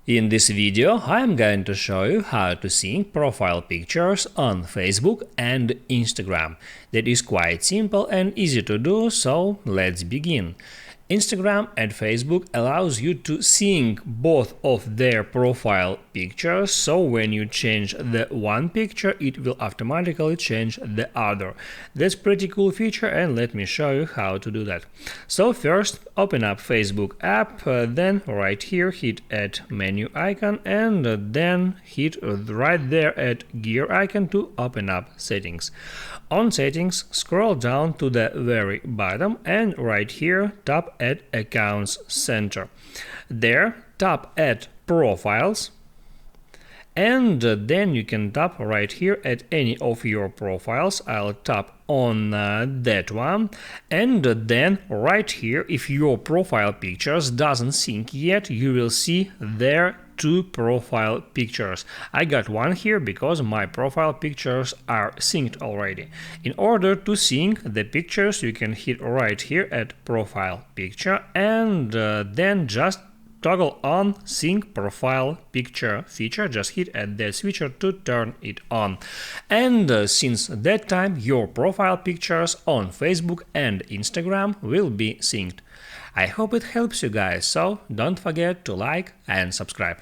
In this video, I'm going to show you how to sync profile pictures on Facebook and Instagram. That is quite simple and easy to do, so let's begin. Instagram and Facebook allows you to sync both of their profile pictures, so when you change the one picture, it will automatically change the other. That's pretty cool feature, and let me show you how to do that. So first, open up Facebook app, then right here hit add menu icon, and then hit right there at gear icon to open up settings. On settings, scroll down to the very bottom and right here tap at Accounts Center. There tap at Profiles, and then you can tap right here at any of your profiles. I'll tap on that one, and then right here, if your profile pictures doesn't sync yet, you will see there two profile pictures. I got one here because my profile pictures are synced already. In order to sync the pictures, you can hit right here at Profile Picture, and then just toggle on Sync Profile Picture feature. Just hit at that switcher to turn it on. And since that time, your profile pictures on Facebook and Instagram will be synced. I hope it helps you guys, so don't forget to like and subscribe.